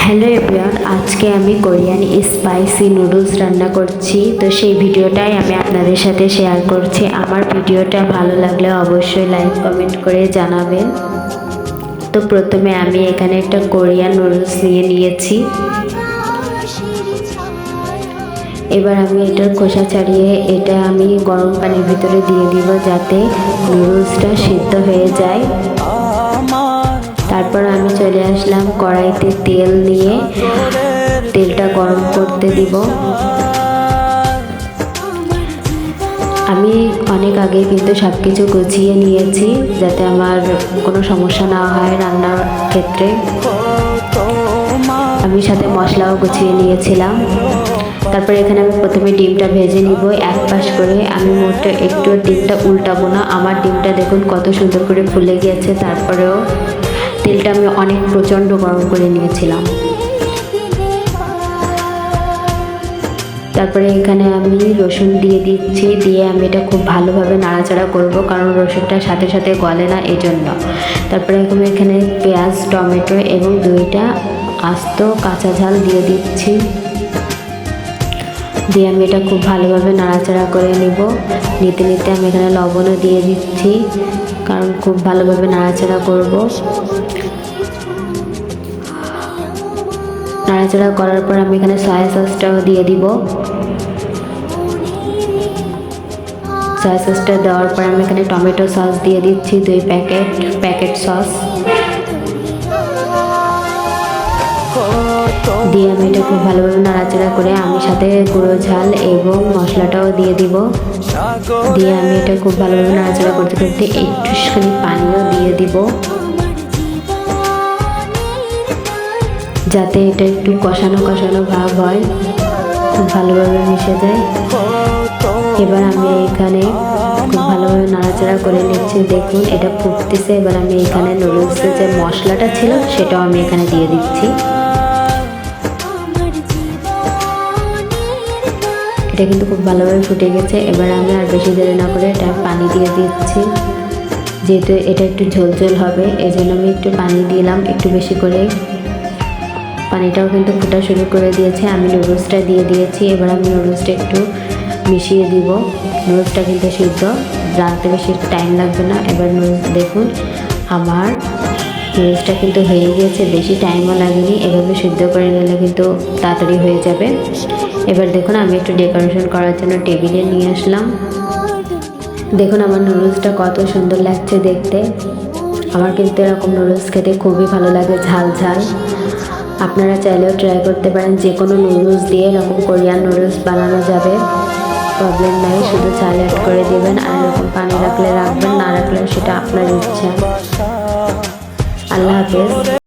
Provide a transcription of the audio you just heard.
Hello everyone, আজকে আমি Korean spicy noodles রান্না করছি। তো সেই ভিডিওটাই আমি আপনাদের সাথে শেয়ার করছি। আমার ভিডিওটা ভালো লাগলে অবশ্যই লাইক কমেন্ট করে জানাবেন। তো প্রথমে আমি এখানে একটা কোরিয়ান নুডলস নিয়েছি। এবার আমি এটার খোসা ছাড়িয়ে এটা আমি গরম পানির ভিতরে দিয়ে দিব, যাতে নুডলসটা সিদ্ধ হয়ে যায়। তারপর আমি চলে আসলাম কড়াইতে তেল নিয়ে, তেলটা গরম করতে দিব। আমি অনেক আগে কিন্তু সব কিছু গুছিয়ে নিয়েছি, যাতে আমার কোনো সমস্যা না হয় রান্নার ক্ষেত্রে। আমি সাথে মশলাও গুছিয়ে নিয়েছিলাম। তারপরে এখানে আমি প্রথমে ডিমটা ভেজে নিব এক পাশ করে। আমি মোটে একটু ডিমটা উল্টাবো না। আমার ডিমটা দেখুন কত সুন্দর করে ফুলে গিয়েছে। তারপরেও তেলটা আমি অনেক প্রচণ্ড গরম করে নিয়েছিলাম। তারপরে এখানে আমি রসুন দিয়ে দিচ্ছি, দিয়ে আমি এটা খুব ভালোভাবে নাড়াচাড়া করব, কারণ রসুনটা সাথে সাথে গলে না, এই জন্য। তারপরে আমি এখানে পেঁয়াজ, টমেটো এবং 2টা আস্ত কাঁচা ঝাল দিয়ে দিচ্ছি। দিয়ে আমি এটা খুব ভালোভাবে নাড়াচাড়া করে নিব। নিতে নিতে আমি এখানে লবণও দিয়ে দিচ্ছি, কারণ খুব ভালোভাবে নাড়াচাড়া করব। নাড়াচাড়া করার পর আমি এখানে সয়া সসটাও দিয়ে দিব। সয়া সসটা দেওয়ার পর আমি এখানে টমেটো সস দিয়ে দিচ্ছি 2 প্যাকেট সস দিয়ে আমি এটা খুব ভালোভাবে নাড়াচাড়া করে আমি সাথে গুঁড়ো ঝাল এবং মশলাটাও দিয়ে দিব। দিয়ে আমি এটা খুব ভালোভাবে নাড়াচাড়া করতে করতে একটুখানি পানিও দিয়ে দিব, যাতে এটা একটু কষানো কষানো ভাব হয়, খুব ভালোভাবে মিশে যায়। এবার আমি এখানে খুব ভালোভাবে নাড়াচাড়া করে নিচ্ছি। দেখুন এটা ফুটতেছে। এবার আমি এখানে নুডলসের যে মশলাটা ছিল সেটাও আমি এখানে দিয়ে দিচ্ছি। এটা কিন্তু খুব ভালোভাবে ফুটে গেছে। এবার আমি আর বেশি দেরি না করে এটা পানি দিয়ে দিচ্ছি। যেহেতু এটা একটু ঝোলঝোল হবে, এজন্য আমি একটু পানি দিলাম, একটু বেশি করে। পানিটাও কিন্তু ফোটা শুরু করে দিয়েছে। আমি নুডলসটা দিয়ে দিয়েছি। এবার আমি নুডলসটা একটু মিশিয়ে দিব। নুডলসটা কিন্তু সিদ্ধ, রাঁধতে বেশি টাইম লাগবে না। এবার নুডলস দেখুন আমার নুডলসটা কিন্তু হয়ে গিয়েছে, বেশি টাইমও লাগেনি। এভাবে সিদ্ধ করে নিলে কিন্তু তাড়াতাড়ি হয়ে যাবে। এবার দেখুন আমি একটু ডেকোরেশন করার জন্য টেবিলে নিয়ে আসলাম। দেখুন আমার নুডলসটা কত সুন্দর লাগছে দেখতে। আমার কিন্তু এরকম নুডলস খেতে খুবই ভালো লাগে, ঝাল ঝাল। আপনারা চাইলেও ট্রাই করতে পারেন। যে কোনো নুডলস দিয়ে এরকম কোরিয়ান নুডলস বানানো যাবে, প্রবলেম নাই। শুধু চাল অ্যাড করে দেবেন, আর এরকম পানি রাখলে রাখবেন, না রাখলে সেটা আপনার ইচ্ছা। আল্লাহ হাফেজ।